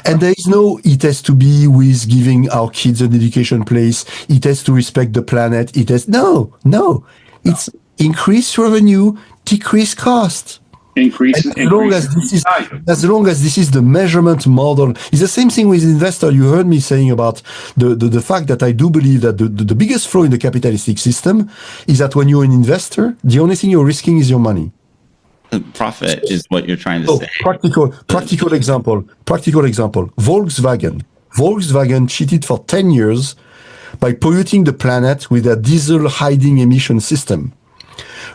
And there is no, it has to be with giving our kids an education place. It has to respect the planet. No. It's increase revenue, decrease cost. Increase As long as this is the measurement model, it's the same thing with investor. You heard me saying about the fact that I do believe that the biggest flaw in the capitalistic system is that when you're an investor, the only thing you're risking is your money. Profit is what you're trying to say. Practical example. Volkswagen cheated for 10 years by polluting the planet with their diesel hiding emission system.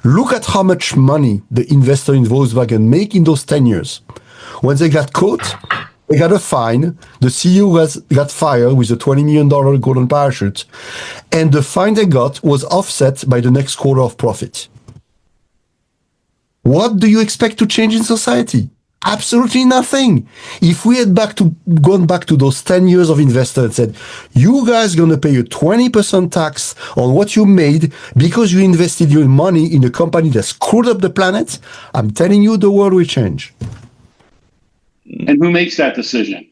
Look at how much money the investor in Volkswagen make in those 10 years. When they got caught, they got a fine. The CEO got fired with a $20 million golden parachute. And the fine they got was offset by the next quarter of profit. What do you expect to change in society? Absolutely nothing. If we had gone back to those 10 years of investor and said, you guys are going to pay a 20% tax on what you made because you invested your money in a company that screwed up the planet, I'm telling you, the world will change. And who makes that decision?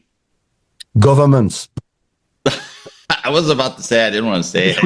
Governments. I was about to say, I didn't want to say it.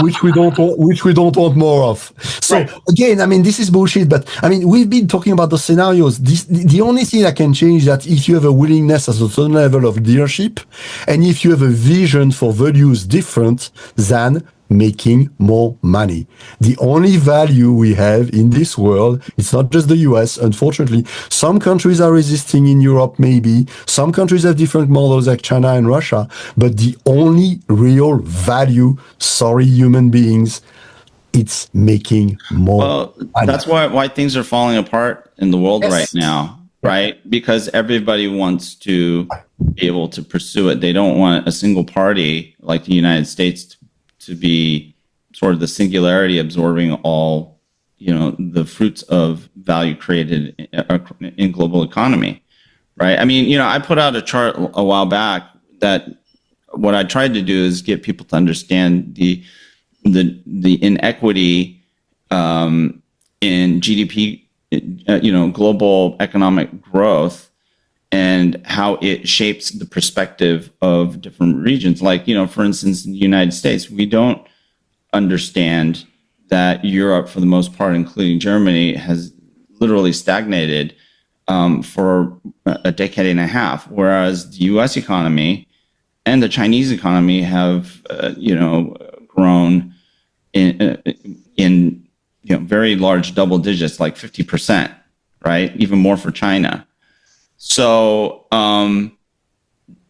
Which we don't want more of. So again, I mean, this is bullshit, but I mean, we've been talking about the scenarios. The only thing that can change that if you have a willingness at a certain level of leadership, and if you have a vision for values different than making more money. The only value we have in this world, it's not just the US, unfortunately. Some countries are resisting in Europe, maybe. Some countries have different models like China and Russia. But the only real value, sorry, human beings, it's making more money. That's why things are falling apart in the world right now, right? Because everybody wants to be able to pursue it. They don't want a single party like the United States to be sort of the singularity absorbing all, the fruits of value created in global economy, right? I mean, I put out a chart a while back that what I tried to do is get people to understand the inequity in GDP, global economic growth, and how it shapes the perspective of different regions. Like, for instance, in the United States, we don't understand that Europe, for the most part, including Germany, has literally stagnated for a decade and a half, whereas the US economy and the Chinese economy have, grown in very large double digits, like 50%, right? Even more for China. So, and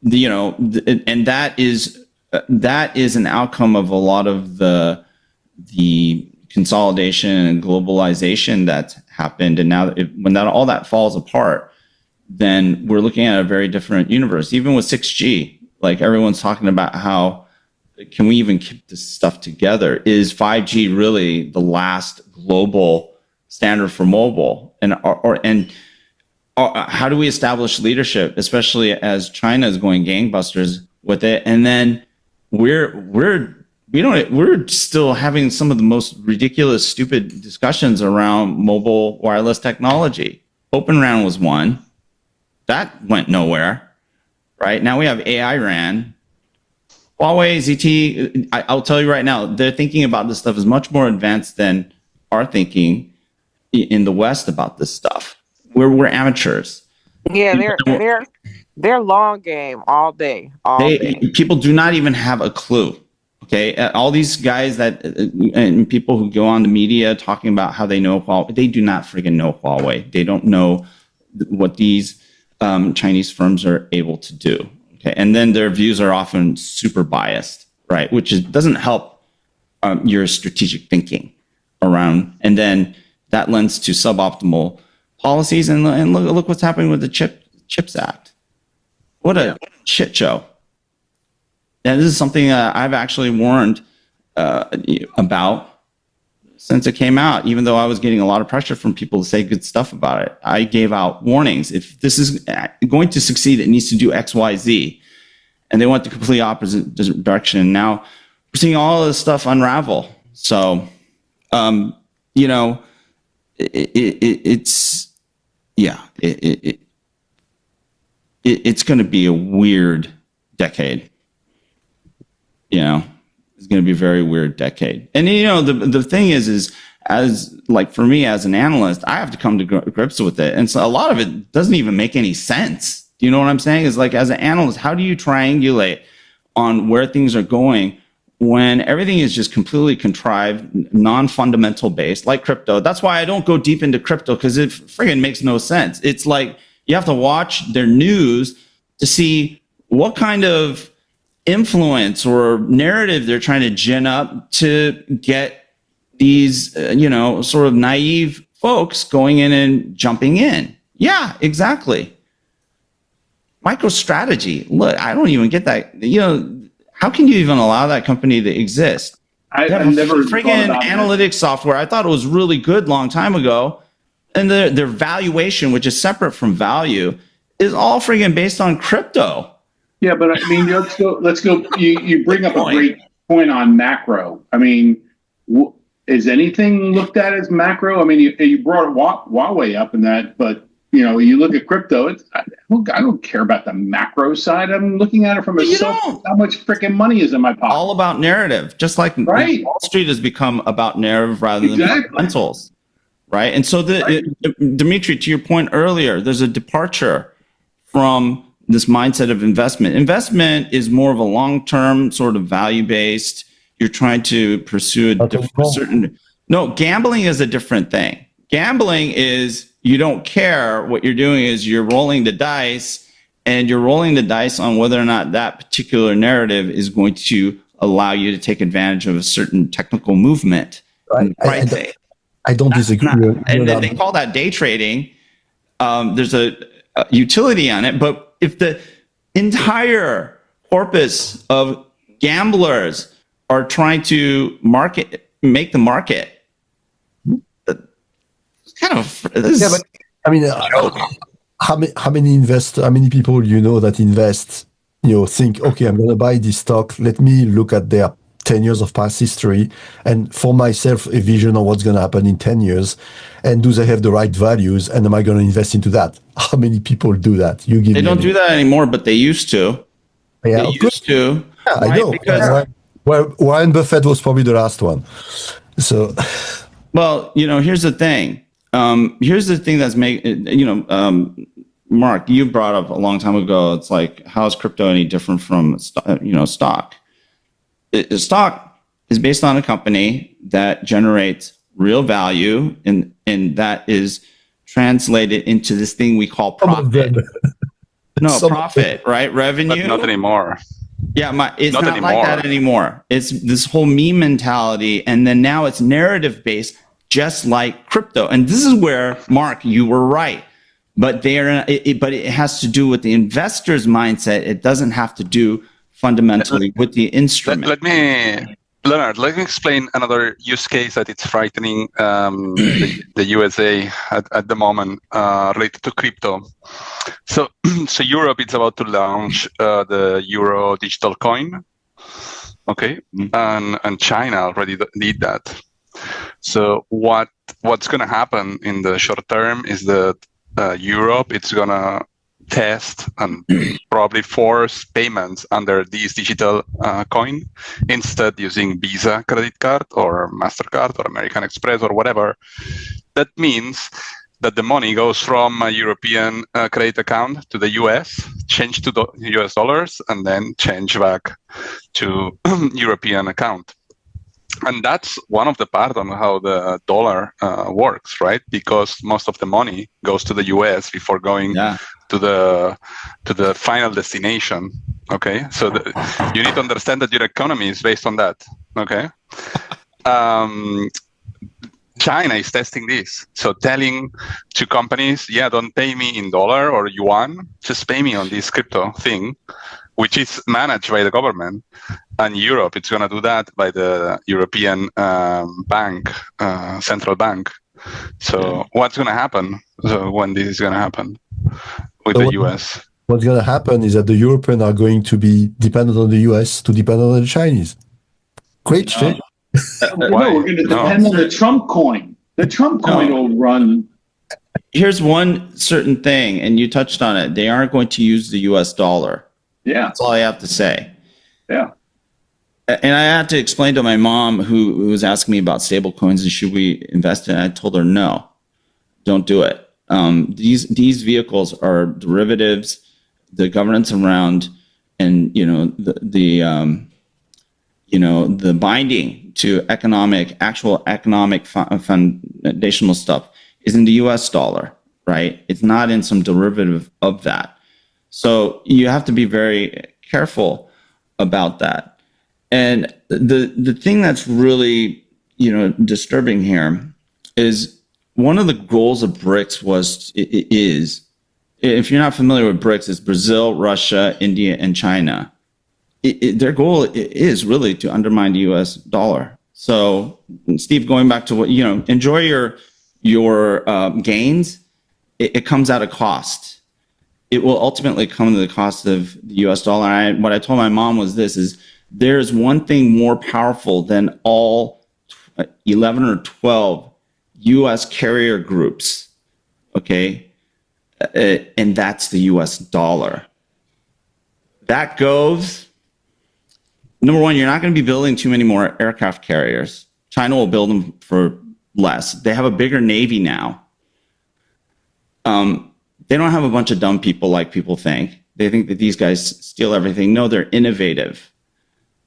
that is an outcome of a lot of the consolidation and globalization that's happened. And now, when all that falls apart, then we're looking at a very different universe. Even with 6G, like everyone's talking about how can we even keep this stuff together? Is 5G really the last global standard for mobile? And how do we establish leadership, especially as China is going gangbusters with it? And then we're still having some of the most ridiculous, stupid discussions around mobile wireless technology. Open RAN was one. That went nowhere, right? Now we have AI RAN. Huawei, ZT, I'll tell you right now, they're thinking about this stuff is much more advanced than our thinking in the West about this stuff. We're amateurs. Yeah, they're long game all day. People do not even have a clue. Okay, all these guys and people who go on the media talking about how they know Huawei, they do not freaking know Huawei. They don't know what these Chinese firms are able to do. Okay, and then their views are often super biased, right? Which doesn't help your strategic thinking around, and then that lends to suboptimal policies. And look what's happening with the CHIPS Act. What a shit show. And this is something I've actually warned about since it came out, even though I was getting a lot of pressure from people to say good stuff about it, I gave out warnings. If this is going to succeed, it needs to do X, Y, Z. And they went the complete opposite direction. Now we're seeing all of this stuff unravel. So, it's going to be a weird decade. It's going to be a very weird decade. And the thing is as like for me as an analyst, I have to come to grips with it, and so a lot of it doesn't even make any sense. Do you know what I'm saying? Is like as an analyst, how do you triangulate on where things are going when everything is just completely contrived, non-fundamental based, like crypto? That's why I don't go deep into crypto, because it friggin' makes no sense. It's like you have to watch their news to see what kind of influence or narrative they're trying to gin up to get these, sort of naive folks going in and jumping in. Yeah, exactly. MicroStrategy. Look, I don't even get that. How can you even allow that company to exist? I've never friggin' analytics software. I thought it was really good long time ago, and their valuation, which is separate from value, is all friggin' based on crypto. Yeah, but I mean, let's go. You bring up a great point on macro. I mean, is anything looked at as macro? I mean, you brought Huawei up in that, but you look at crypto. I don't care about the macro side. I'm looking at it from how much freaking money is in my pocket. All about narrative, just like Wall Street has become about narrative rather than fundamentals, right? And so, Dimitri, to your point earlier, there's a departure from this mindset of investment. Investment is more of a long-term sort of value-based. You're trying to pursue No, gambling is a different thing. Gambling is you don't care. What you're doing is you're rolling the dice, and you're rolling the dice on whether or not that particular narrative is going to allow you to take advantage of a certain technical movement. Right. I don't disagree. And then they call that day trading. There's a utility on it, but if the entire corpus of gamblers are trying to make the market, it's kind of but I mean, how many people that invest, think, okay, I'm going to buy this stock. Let me look at their 10 years of past history and for myself a vision of what's going to happen in 10 years, and do they have the right values, and am I going to invest into that? How many people do that? They don't do that anymore, but they used to. Yeah, they used to. Yeah, right? I know. Because Warren Buffett was probably the last one. So, well, here's the thing. Here's the thing that's Marc, you brought up a long time ago. It's like, how is crypto any different from stock? Stock is based on a company that generates real value, and that is translated into this thing we call profit. Profit, right? Revenue. But not anymore. Yeah, it's not like that anymore. It's this whole meme mentality, and then now it's narrative based, just like crypto. And this is where, Marc, you were right. But but it has to do with the investor's mindset. It doesn't have to do fundamentally with the instrument. Leonard, let me explain another use case that it's frightening the USA at the moment related to crypto. So Europe is about to launch the Euro digital coin, okay, and China already did that. So what's going to happen in the short term is that Europe, it's going to test and probably force payments under this digital coin, instead using Visa credit card or MasterCard or American Express or whatever. That means that the money goes from a European credit account to the US, change to the US dollars, and then change back to European account. And that's one of the part on how the dollar works, right? Because most of the money goes to the US before going to the final destination. Okay, so you need to understand that your economy is based on that. Okay, China is testing this, so telling to companies, don't pay me in dollar or yuan, just pay me on this crypto thing, which is managed by the government. And Europe, it's going to do that by the European central bank. So what's going to happen when this is going to happen with the US? What's going to happen is that the Europeans are going to be dependent on the US to depend on the Chinese. Great shit. No, we're going to depend on the Trump coin. The Trump coin will run. Here's one certain thing, and you touched on it. They aren't going to use the US dollar. Yeah. That's all I have to say. Yeah. And I had to explain to my mom, who was asking me about stable coins and should we invest in it. I told her, no, don't do it. These vehicles are derivatives. The governance around and the binding to actual economic foundational stuff is in the US dollar, right? It's not in some derivative of that. So you have to be very careful about that. And the thing that's really, disturbing here is one of the goals of BRICS is, if you're not familiar with BRICS, is Brazil, Russia, India, and China. Their goal is really to undermine the US dollar. So, Steve, going back to what, enjoy your gains. It comes at a cost. It will ultimately come to the cost of the US dollar. What I told my mom was this, is there's one thing more powerful than all 11 or 12 US carrier groups, okay? And that's the US dollar. That goes, number one, you're not going to be building too many more aircraft carriers. China will build them for less. They have a bigger Navy now. They don't have a bunch of dumb people like people think. They think that these guys steal everything. No, they're innovative.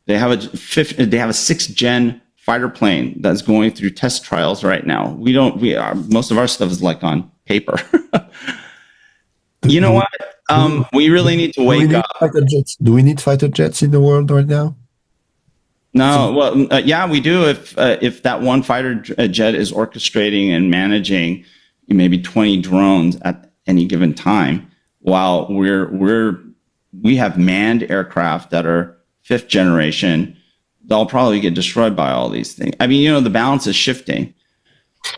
They have a 6th gen fighter plane that's going through test trials right now. Most of our stuff is like on paper. You know what? We really need to wake up. Do we need fighter jets in the world right now? No, well, yeah, we do. If that one fighter jet is orchestrating and managing maybe 20 drones at any given time, while we have manned aircraft that are 5th generation, they'll probably get destroyed by all these things. I mean, the balance is shifting.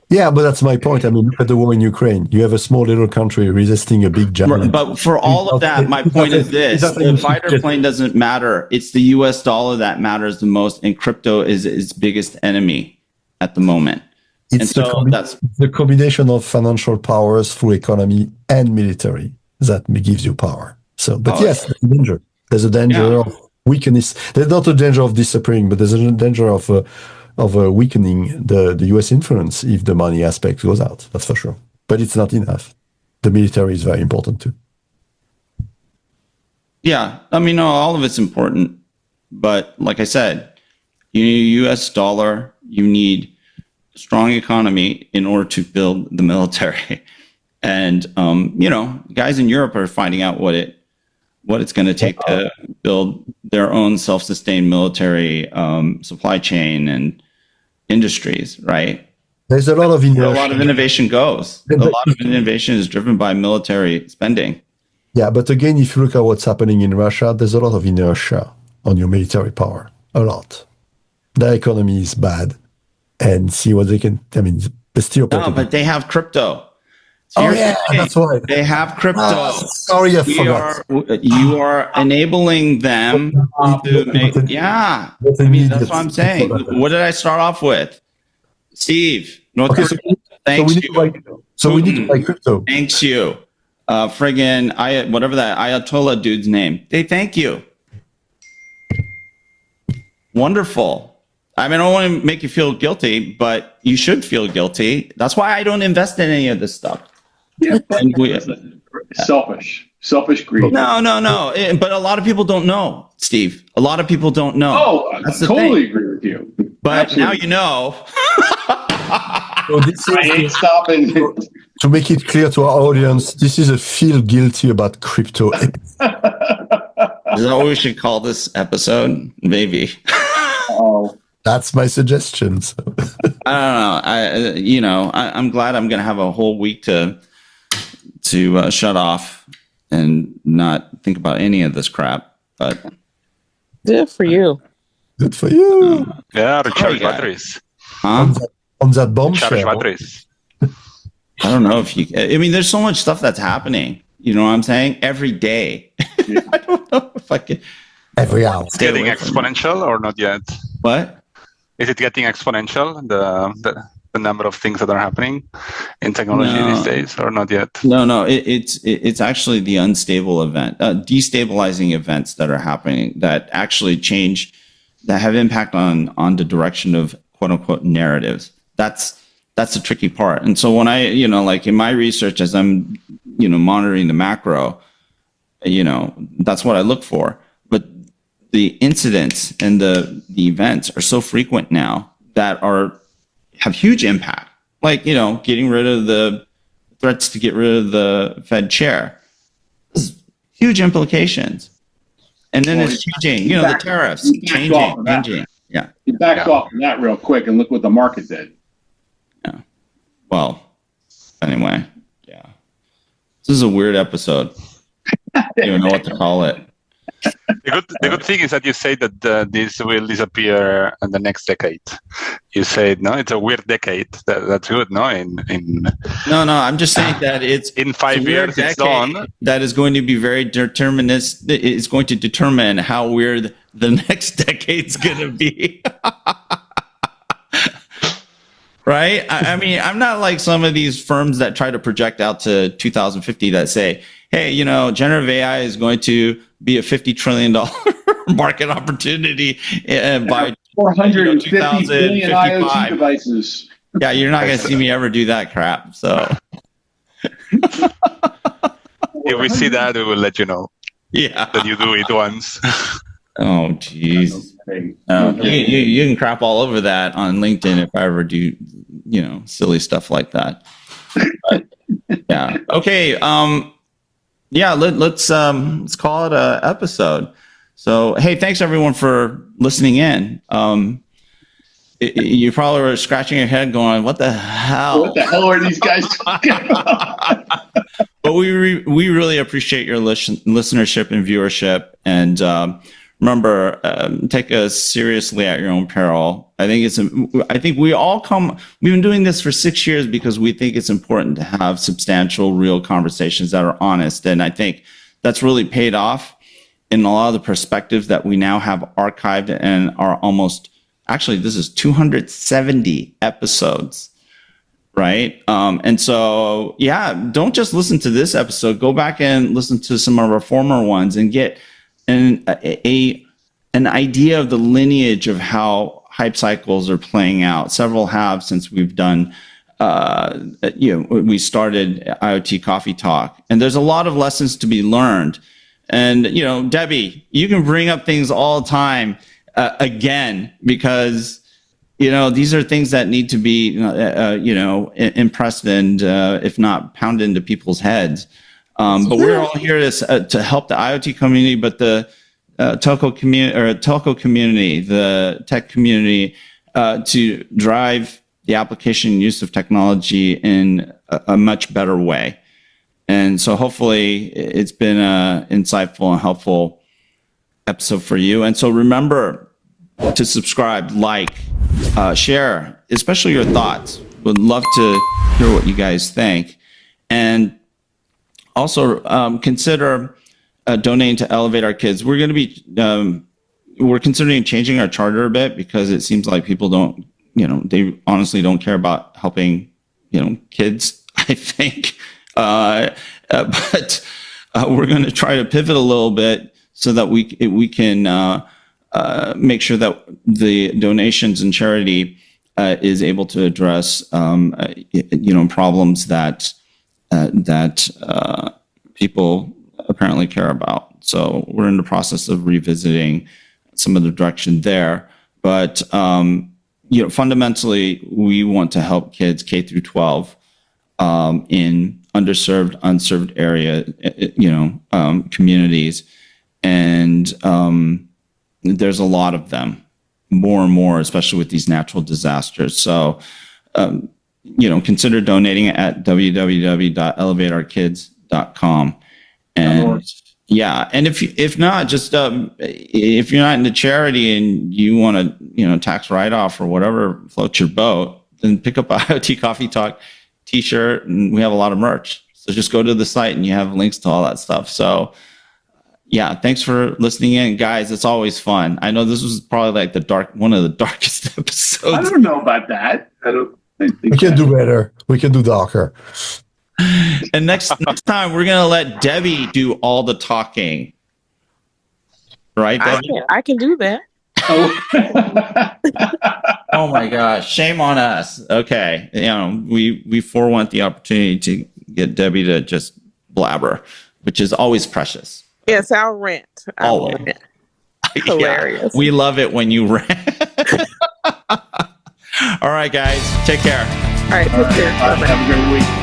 Yeah, but that's my point. I mean, look at the war in Ukraine. You have a small little country resisting a big giant. But for all of that, my point is this: the fighter plane doesn't matter. It's the US dollar that matters the most, and crypto is its biggest enemy at the moment. It's the combination of financial powers through economy and military that gives you power. So, but yes, there's a danger. There's a danger of weakness. There's not a danger of disappearing, but there's a danger of weakening the US influence if the money aspect goes out. That's for sure. But it's not enough. The military is very important too. Yeah, I mean, no, all of it's important. But like I said, you need a US dollar. You need a strong economy in order to build the military. And, guys in Europe are finding out what it's going to take to build their own self-sustained military supply chain and industries, right? There's a lot of inertia. A lot of innovation goes. A lot of innovation is driven by military spending. Yeah, but again, if you look at what's happening in Russia, there's a lot of inertia on your military power. A lot. The economy is bad. And see what they can, they're still... No, but they have crypto. So that's why. They have crypto. Sorry, I forgot. You are enabling them to make... Yeah. That's what I'm saying. What did I start off with? Steve, North Korea, thanks you. So we need to buy crypto. Thanks you. Friggin' whatever that Ayatollah dude's name. They thank you. Wonderful. I mean, I don't want to make you feel guilty, but you should feel guilty. That's why I don't invest in any of this stuff. Yeah, selfish greed. No. But a lot of people don't know, Steve. A lot of people don't know. Oh, I totally agree with you. But Absolutely. Now you know. So I ain't stopping. To make it clear to our audience, this is a feel guilty about crypto. Is that what we should call this episode? Maybe. Oh. That's my suggestion. So. I don't know. I'm glad I'm going to have a whole week to shut off and not think about any of this crap. But good for you. Good for you. Yeah, recharge yeah. batteries. Huh? On that bombshell. Recharge batteries. I don't know if you. I mean, there's so much stuff that's happening. You know what I'm saying? Every day. I don't know if I can. Every hour. It's getting exponential or not yet? What? Is it getting exponential? The number of things that are happening in technology these days, or not yet? No. It's actually the unstable event, destabilizing events that are happening that actually change, that have impact on the direction of quote unquote narratives. That's the tricky part. And so when I, like in my research, as I'm, monitoring the macro, that's what I look for. But the incidents and the events are so frequent now that have huge impact. Like, getting rid of the threats to get rid of the Fed chair. Huge implications. And then it's changing, the tariffs changing. Yeah. He backed off from that real quick, and look what the market did. Yeah. Well, anyway, yeah. This is a weird episode. I don't even know what to call it. The good thing is that you say that this will disappear in the next decade. You say, no, it's a weird decade. That's good, no? No, I'm just saying that it's in 5 years, it's done. That is going to be very determinist. It's going to determine how weird the next decade's going to be. Right? I mean, I'm not like some of these firms that try to project out to 2050 that say, hey, generative AI is going to be a $50 trillion market opportunity by 450 billion IoT devices. Yeah, you're not going to see me ever do that crap. So if we see that, we will let you know. Yeah. That you do it once. Oh, jeez. You can crap all over that on LinkedIn if I ever do, silly stuff like that. But, yeah. Okay. Yeah. Let's call it a episode. So, hey, thanks everyone for listening in. You probably were scratching your head going, what the hell? What the hell are these guys talking about? But we really appreciate your listenership and viewership. And remember, take us seriously at your own peril. I think we've been doing this for 6 years because we think it's important to have substantial, real conversations that are honest. And I think that's really paid off in a lot of the perspectives that we now have archived and are almost, actually, this is 270 episodes, right? And so, yeah, don't just listen to this episode. Go back and listen to some of our former ones and get an idea of the lineage of how hype cycles are playing out. Several have since we've done, we started IoT Coffee Talk. And there's a lot of lessons to be learned. And, Debbie, you can bring up things all the time again, because, these are things that need to be, impressed and, if not pounded into people's heads. But we're all here to help the IoT community, but the telco community, the tech community, to drive the application and use of technology in a much better way. And so hopefully it's been an insightful and helpful episode for you. And so remember to subscribe, like, share, especially your thoughts. Would love to hear what you guys think. And also consider donating to Elevate Our Kids. We're going to be, we're considering changing our charter a bit because it seems like people don't, they honestly don't care about helping, kids, I think. But we're going to try to pivot a little bit so that we can make sure that the donations and charity is able to address problems that people apparently care about. So we're in the process of revisiting some of the direction there. But fundamentally, we want to help kids K through 12 in underserved, unserved area, communities, and there's a lot of them, more and more, especially with these natural disasters. So, consider donating at www.elevateourkids.com, and Yeah, and if not, just if you're not into charity and you want to, tax write-off or whatever floats your boat, then pick up a IoT Coffee Talk T-shirt, and we have a lot of merch. So just go to the site and you have links to all that stuff. So yeah, thanks for listening in, guys. It's always fun. I know this was probably like one of the darkest episodes. I don't know about that. We can do better. We can do darker. And next time we're gonna let Debbie do all the talking. Right, Debbie? I can do that. Oh my gosh, shame on us. Okay, we forewent the opportunity to get Debbie to just blabber, which is always precious. Yes, I'll rant. Always. Hilarious. Yeah, we love it when you rant. All right, guys, take care. All right, take care. Have a good week.